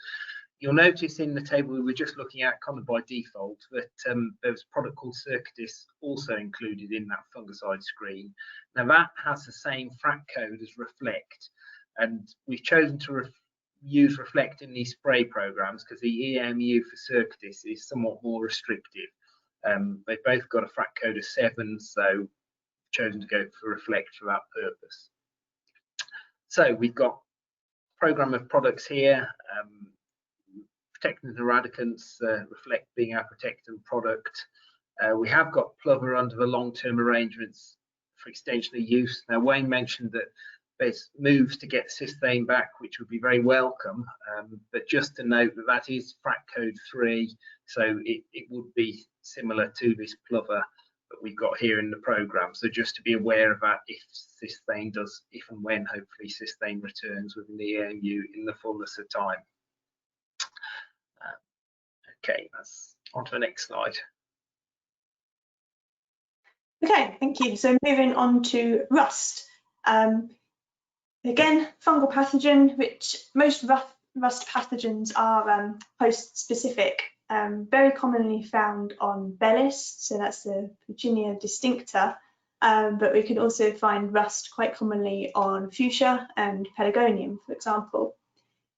You'll notice in the table we were just looking at, kind of by default, that there's a product called Botrytis also included in that fungicide screen. Now that has the same FRAC code as Reflect, and we've chosen to use Reflect in these spray programs because the EMU for Botrytis is somewhat more restrictive. They've both got a FRAC code of 7, so chosen to go for Reflect for that purpose. So we've got a program of products here. Protectant Eradicants, Reflect being our protectant product. We have got Plover under the long-term arrangements for extensional use. Now, Wayne mentioned that there's moves to get cystine back, which would be very welcome, but just to note that that is FRAC code 3, so it would be similar to this Plover that we've got here in the program. So just to be aware of that if cystine does, if and when hopefully cystine returns within the EMU in the fullness of time. Okay, that's on to the next slide. Okay, thank you. So moving on to rust. Again, fungal pathogen, which most rust pathogens are host-specific, very commonly found on bellis, so that's the Virginia distincta, but we can also find rust quite commonly on fuchsia and pelargonium, for example.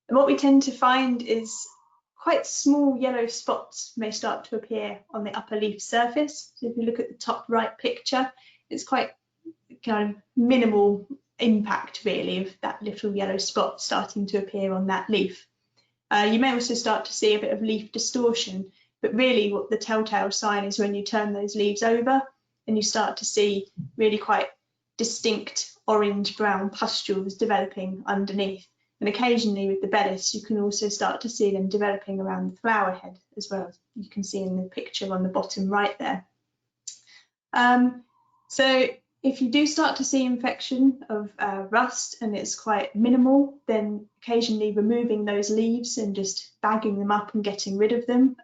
And what we tend to find is quite small yellow spots may start to appear on the upper leaf surface. So if you look at the top right picture, it's quite kind of minimal impact really of that little yellow spot starting to appear on that leaf. You may also start to see a bit of leaf distortion, but really what the telltale sign is when you turn those leaves over and you start to see really quite distinct orange-brown pustules developing underneath. And occasionally with the bellis, you can also start to see them developing around the flower head as well, as you can see in the picture on the bottom right there. So if you do start to see infection of rust and it's quite minimal, then occasionally removing those leaves and just bagging them up and getting rid of them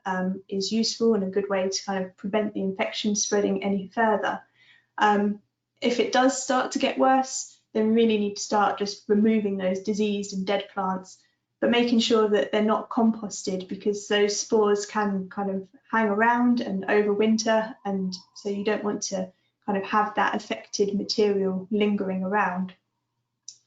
is useful and a good way to kind of prevent the infection spreading any further. If it does start to get worse, then we really need to start just removing those diseased and dead plants, but making sure that they're not composted because those spores can kind of hang around and overwinter, and so you don't want to kind of have that affected material lingering around.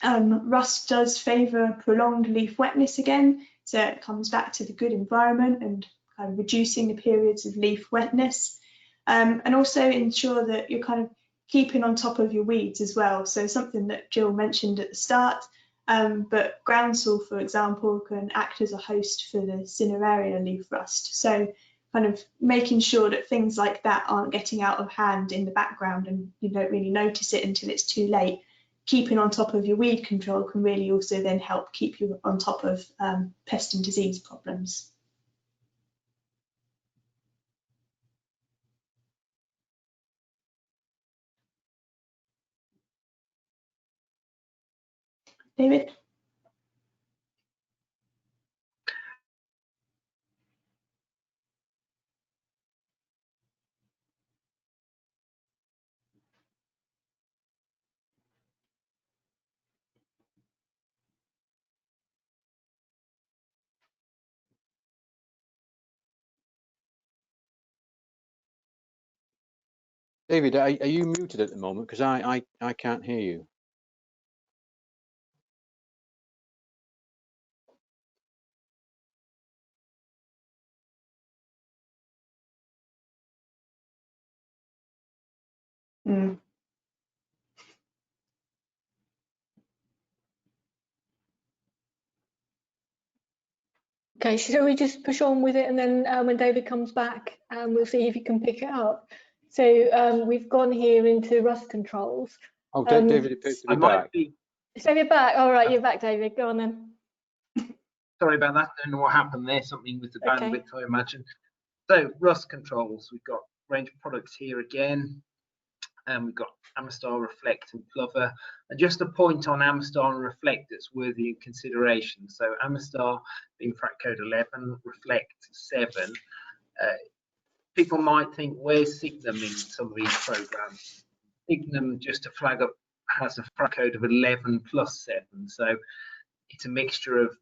Rust does favour prolonged leaf wetness again, so it comes back to the good environment and kind of reducing the periods of leaf wetness, and also ensure that you're kind of keeping on top of your weeds as well. So something that Jill mentioned at the start, but groundsel, for example, can act as a host for the cineraria leaf rust. So kind of making sure that things like that aren't getting out of hand in the background and you don't really notice it until it's too late. Keeping on top of your weed control can really also then help keep you on top of pest and disease problems. David? David, are you muted at the moment? Because I can't hear you. Okay, so we just push on with it, and then when David comes back, we'll see if he can pick it up. So we've gone here into rust controls. Oh, David appears to be back. So you're back. All right, you're back, David. Go on then. Sorry about that. I don't know what happened there. Something with the bandwidth, I imagine. So rust controls. We've got a range of products here again. We've got Amistar, Reflect and Plover. And just a point on Amistar and Reflect that's worthy of consideration. So Amistar being frat code 11, Reflect 7. People might think, where's Signum in some of these programs? Signum, just to flag up, has a frat code of 11 plus 7. So it's a mixture of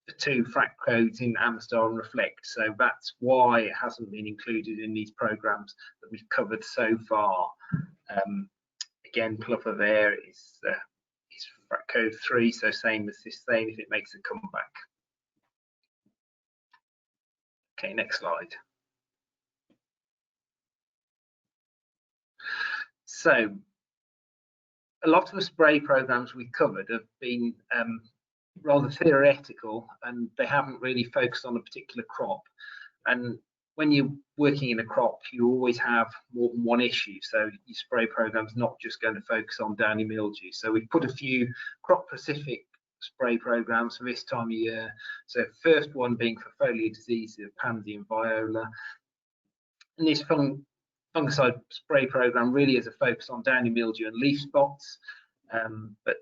the two frat codes in Amistar and Reflect. So that's why it hasn't been included in these programs that we've covered so far. Again, Plover there is frat code 3, so same as this thing if it makes a comeback. Okay, next slide. So a lot of the spray programs we've covered have been rather theoretical, and they haven't really focused on a particular crop. And when you're working in a crop, you always have more than one issue. So your spray program's not just going to focus on downy mildew. So we've put a few crop-specific spray programs for this time of year. So first one being for foliar diseases of pansy and viola. And this fungicide spray program really is a focus on downy mildew and leaf spots. But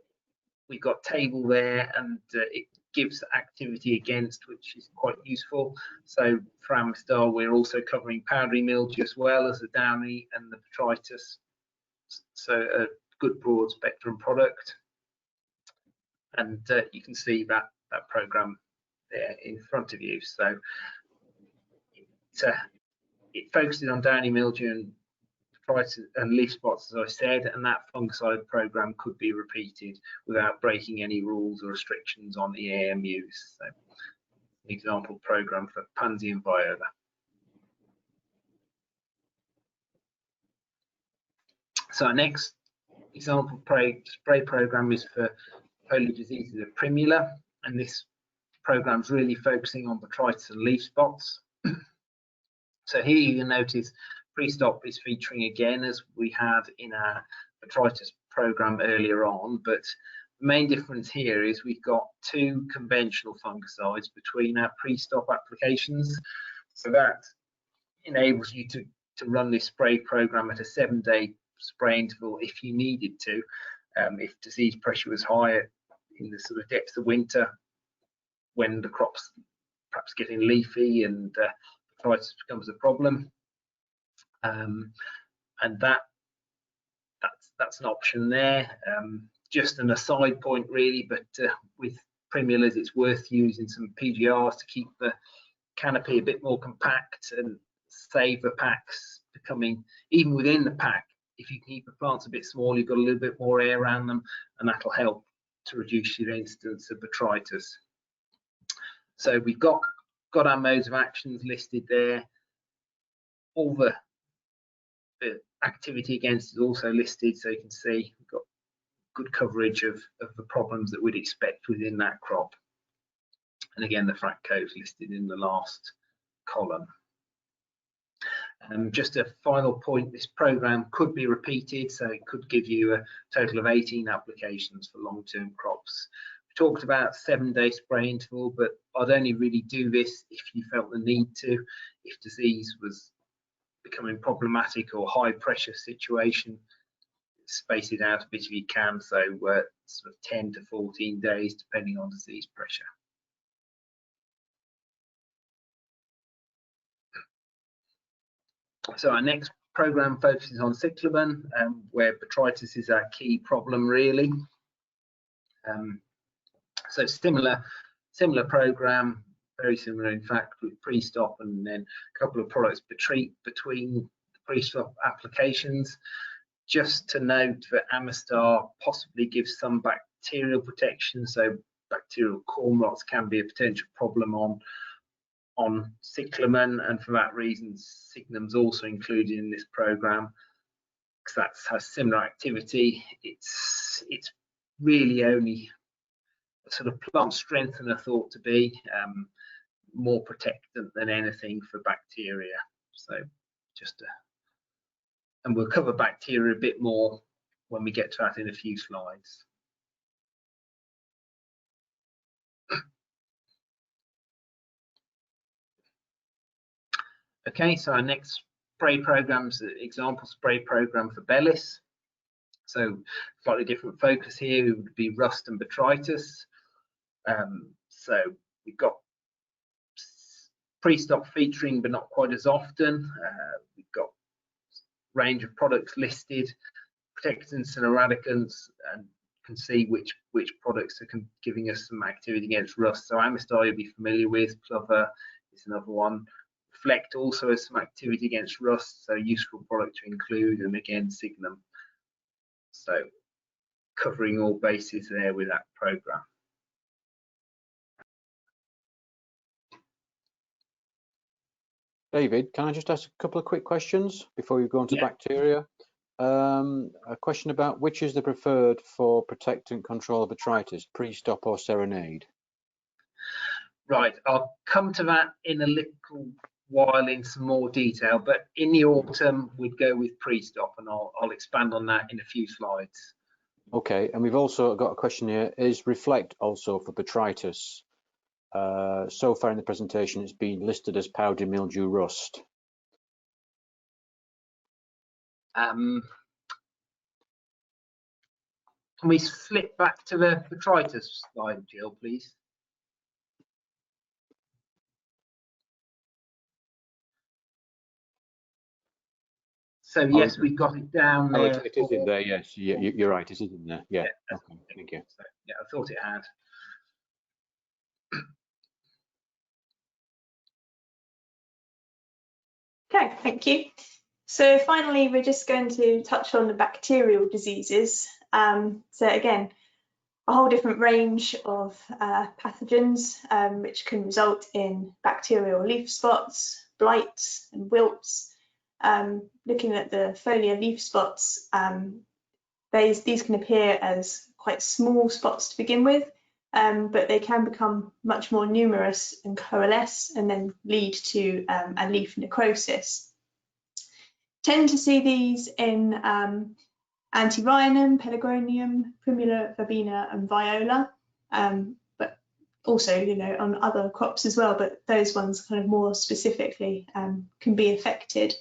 we've got table there, and it gives activity against, which is quite useful. So for Amistar, we're also covering powdery mildew as well as the downy and the Botrytis. So a good broad spectrum product. And you can see that program there in front of you. So it focuses on downy mildew and and leaf spots, as I said, and that fungicide program could be repeated without breaking any rules or restrictions on the AMUs. So, an example program for pansy and viola. So our next example spray program is for foliar diseases of primula, and this program is really focusing on Botrytis and leaf spots. So here you can notice pre-stop is featuring again as we had in our Botrytis program earlier on, but the main difference here is we've got two conventional fungicides between our pre-stop applications. So that enables you to run this spray program at a 7-day spray interval if you needed to, if disease pressure was higher in the sort of depths of winter when the crop's perhaps getting leafy and Botrytis becomes a problem. And that's an option there. Just an aside point really, but with primulas it's worth using some PGRs to keep the canopy a bit more compact and save the packs becoming, even within the pack, if you keep the plants a bit small, you've got a little bit more air around them, and that'll help to reduce your incidence of Botrytis. So we've got our modes of actions listed there. All the activity against is also listed, so you can see we've got good coverage of the problems that we'd expect within that crop. And again, the frat codes listed in the last column. Just a final point, this program could be repeated, so it could give you a total of 18 applications for long-term crops. We talked about 7-day spray interval, but I'd only really do this if you felt the need to, if disease was becoming problematic or high pressure situation, space it out a bit if you can, so sort of 10 to 14 days depending on disease pressure. So our next program focuses on cyclamen, where Botrytis is our key problem really. So similar program, very similar in fact, with pre-stop and then a couple of products between the pre-stop applications. Just to note that Amistar possibly gives some bacterial protection, so bacterial corn rots can be a potential problem on cyclamen, and for that reason Signum's also included in this program because that has similar activity. It's really only a sort of plant strengthener thought to be, more protectant than anything for bacteria. So and we'll cover bacteria a bit more when we get to that in a few slides. Okay, so our next spray programs, example spray program for bellis. So slightly different focus here would be rust and botrytis. So we've got pre-stop featuring, but not quite as often. We've got range of products listed, protectants and eradicants, and can see which products are giving us some activity against rust. So Amistar you'll be familiar with, Plover is another one. Reflect also has some activity against rust, so useful product to include, and again Signum. So covering all bases there with that program. David, can I just ask a couple of quick questions before we go on to bacteria? A question about which is the preferred for protectant control of botrytis, pre-stop or serenade? Right, I'll come to that in a little while in some more detail, but in the autumn we'd go with pre-stop, and I'll expand on that in a few slides. Okay, and we've also got a question here, is Reflect also for botrytis? So far in the presentation it's been listed as powdery mildew rust. Can we flip back to the botrytis slide, Jill, please? So yes, we've got it down there. Oh, it is in there, yes. You're right, it is in there. Yeah, okay, thank you. So, yeah, I thought it had. Okay, thank you. So finally, we're just going to touch on the bacterial diseases. So again, a whole different range of pathogens which can result in bacterial leaf spots, blights and wilts. Looking at the foliar leaf spots, these can appear as quite small spots to begin with, but they can become much more numerous and coalesce and then lead to a leaf necrosis. Tend to see these in Antirrhinum, Pelargonium, Primula, Verbena and Viola, but also, you know, on other crops as well, but those ones kind of more specifically can be affected.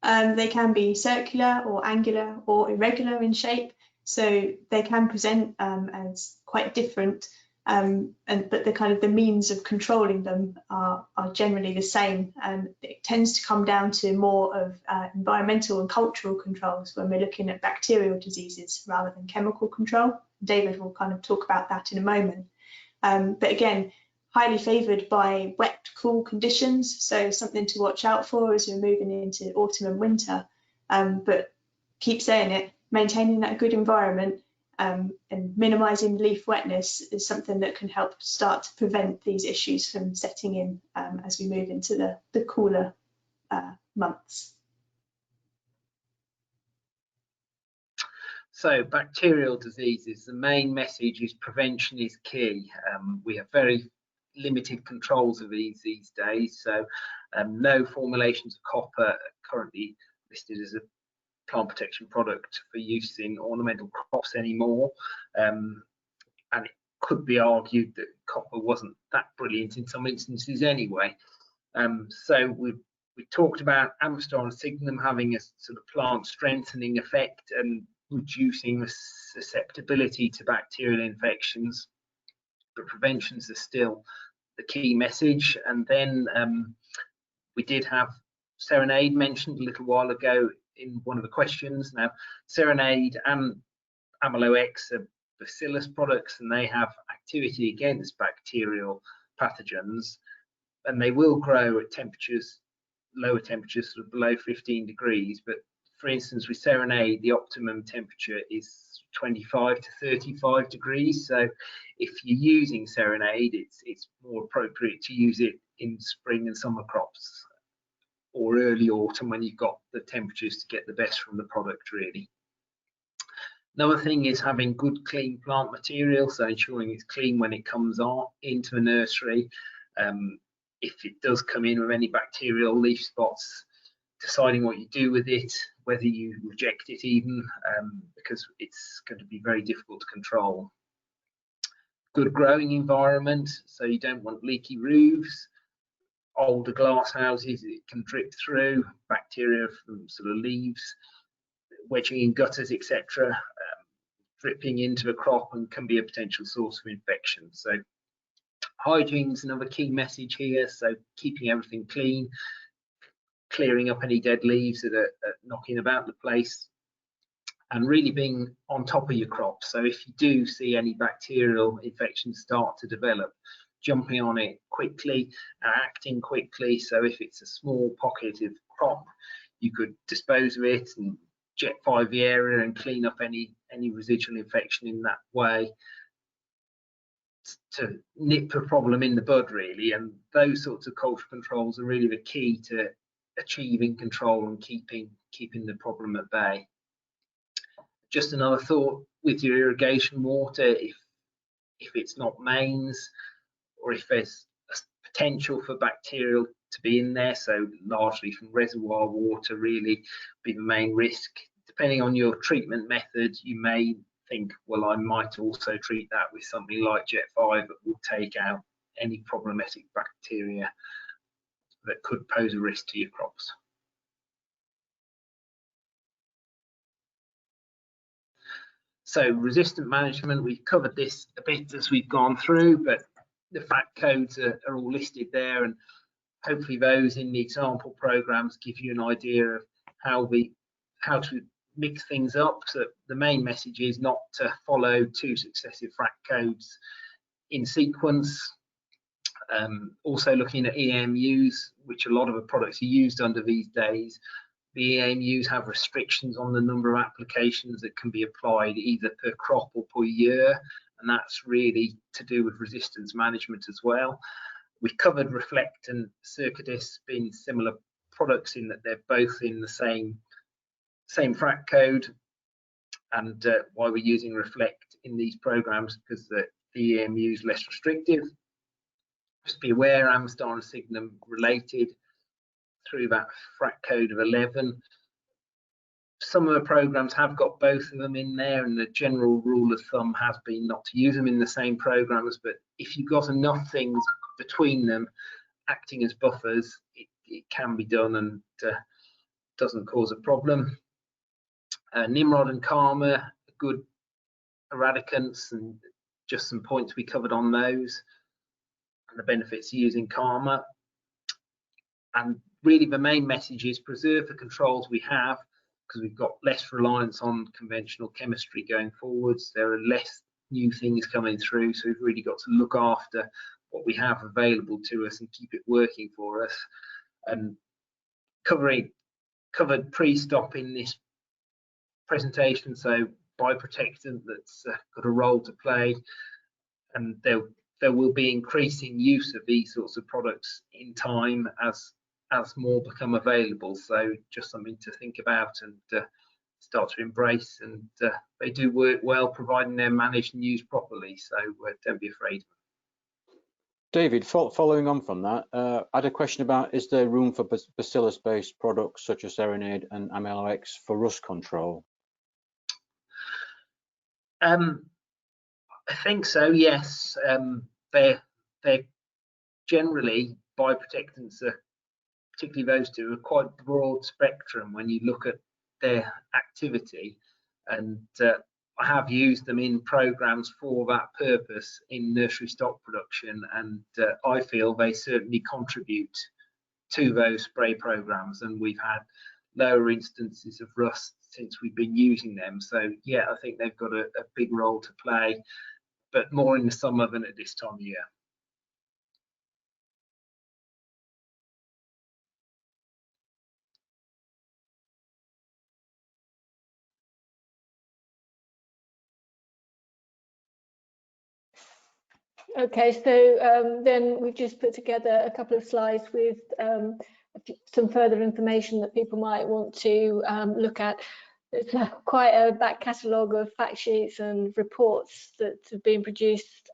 They can be circular or angular or irregular in shape, so they can present as quite different, but the means of controlling them are generally the same, and it tends to come down to more of environmental and cultural controls when we're looking at bacterial diseases rather than chemical control. David will kind of talk about that in a moment, but again, highly favoured by wet, cool conditions, so something to watch out for as we're moving into autumn and winter. But keep saying it, maintaining that good environment and minimising leaf wetness is something that can help start to prevent these issues from setting in as we move into the cooler months. So bacterial diseases, the main message is prevention is key. We have very limited controls of these days, so no formulations of copper are currently listed as a plant protection product for use in ornamental crops anymore, and it could be argued that copper wasn't that brilliant in some instances anyway. So we talked about Amistar and Signum having a sort of plant strengthening effect and reducing the susceptibility to bacterial infections, but preventions are still the key message. And then we did have Serenade mentioned a little while ago in one of the questions. Now, Serenade and Amylo-X are bacillus products, and they have activity against bacterial pathogens, and they will grow at temperatures, lower temperatures, sort of below 15 degrees. But for instance, with Serenade, the optimum temperature is 25 to 35 degrees. So if you're using Serenade, it's more appropriate to use it in spring and summer crops, or early autumn when you've got the temperatures to get the best from the product, really. Another thing is having good clean plant material, so ensuring it's clean when it comes into a nursery. If it does come in with any bacterial leaf spots, deciding what you do with it, whether you reject it even, because it's going to be very difficult to control. Good growing environment, so you don't want leaky roofs. older glass houses, it can drip through bacteria from sort of leaves, wedging in gutters, etc., dripping into the crop, and can be a potential source of infection. So hygiene is another key message here. So keeping everything clean, clearing up any dead leaves that are knocking about the place, and really being on top of your crop. So if you do see any bacterial infections start to develop, jumping on it quickly and acting quickly. So if it's a small pocket of crop, you could dispose of it and jet 5 the area and clean up any residual infection in that way to nip a problem in the bud, really. And those sorts of culture controls are really the key to achieving control and keeping the problem at bay. Just another thought with your irrigation water, if it's not mains, or if there's a potential for bacterial to be in there, so largely from reservoir water really be the main risk. Depending on your treatment method, you may think, well, I might also treat that with something like Jet 5 that will take out any problematic bacteria that could pose a risk to your crops. So resistant management, we've covered this a bit as we've gone through, but the fact codes are all listed there, and hopefully those in the example programs give you an idea of how to mix things up. So the main message is not to follow 2 successive FRAC codes in sequence. Also looking at EMUs, which a lot of the products are used under these days. The EMUs have restrictions on the number of applications that can be applied either per crop or per year, and that's really to do with resistance management as well. We've covered Reflect and Circadis being similar products in that they're both in the same FRAC code, and why we're using Reflect in these programs, because the EMU is less restrictive. Just be aware, Amstar and Signum related through that FRAC code of 11. Some of the programs have got both of them in there, and the general rule of thumb has been not to use them in the same programs, but if you've got enough things between them acting as buffers, it can be done and doesn't cause a problem. Nimrod and Karma, good Eradicants, and just some points we covered on those and the benefits of using Karma. And really the main message is preserve the controls we have, because we've got less reliance on conventional chemistry going forwards. There are less new things coming through, so we've really got to look after what we have available to us and keep it working for us. And covered pre-stop in this presentation, so bioprotectant that's got a role to play, and there will be increasing use of these sorts of products in time as more become available. So just something to think about and start to embrace, and they do work well providing they're managed and used properly, so don't be afraid. David, following on from that, I had a question about, is there room for bacillus-based products such as Serenade and Amelo-X for rust control? I think so, yes. They're generally, bioprotectants, particularly those two, are quite broad spectrum when you look at their activity, and I have used them in programs for that purpose in nursery stock production, and I feel they certainly contribute to those spray programs, and we've had lower instances of rust since we've been using them. So yeah, I think they've got a big role to play, but more in the summer than at this time of year. Okay, so then we've just put together a couple of slides with some further information that people might want to look at. It's quite a back catalogue of fact sheets and reports that have been produced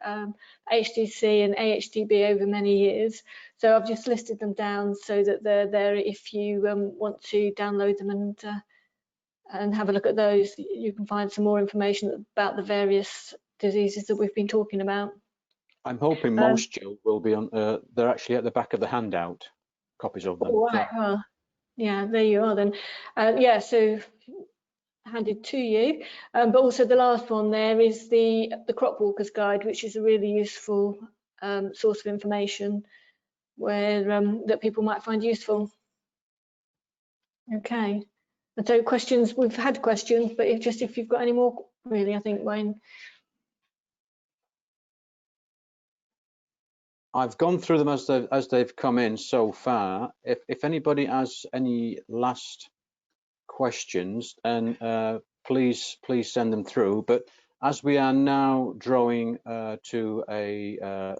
HDC and AHDB over many years. So I've just listed them down so that they're there if you want to download them and have a look at those. You can find some more information about the various diseases that we've been talking about. I'm hoping most, Jill, will be on, they're actually at the back of the handout, copies of them. All right, So. well, yeah, there you are then. Yeah, so handed to you, but also the last one there is the crop walker's guide, which is a really useful source of information where that people might find useful. Okay, and so questions, we've had questions, but if you've got any more, really, I think, Wayne. I've gone through them as they've come in so far. If anybody has any last questions, then please send them through. But as we are now drawing to the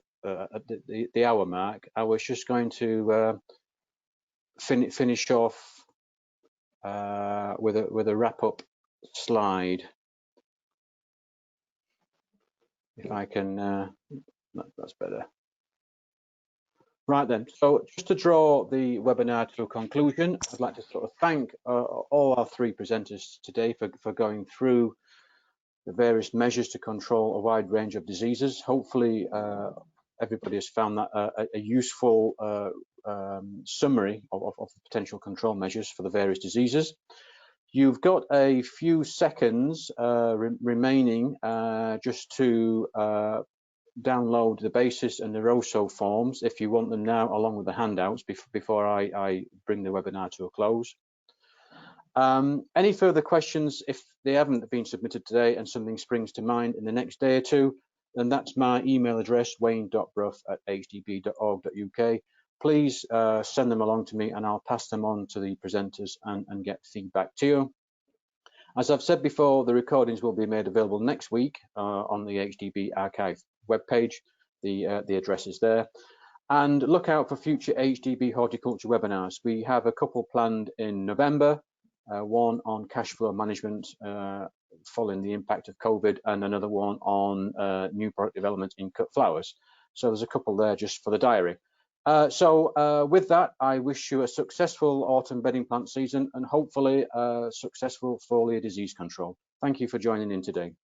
hour mark, I was just going to finish off with a wrap up slide. If I can, that's better. Right then, so just to draw the webinar to a conclusion, I'd like to sort of thank all our three presenters today for going through the various measures to control a wide range of diseases. Hopefully everybody has found that a useful summary of the potential control measures for the various diseases. You've got a few seconds remaining just to download the BASIS and the ROSO forms if you want them now, along with the handouts before I bring the webinar to a close. Any further questions, if they haven't been submitted today and something springs to mind in the next day or two, then that's my email address, wayne.brough@ahdb.org.uk. Please send them along to me and I'll pass them on to the presenters and get feedback to you. As I've said before, the recordings will be made available next week on the AHDB archive webpage. The address is there. And look out for future AHDB horticulture webinars. We have a couple planned in November, one on cash flow management following the impact of COVID, and another one on new product development in cut flowers. So there's a couple there just for the diary. So with that, I wish you a successful autumn bedding plant season and hopefully successful foliar disease control. Thank you for joining in today.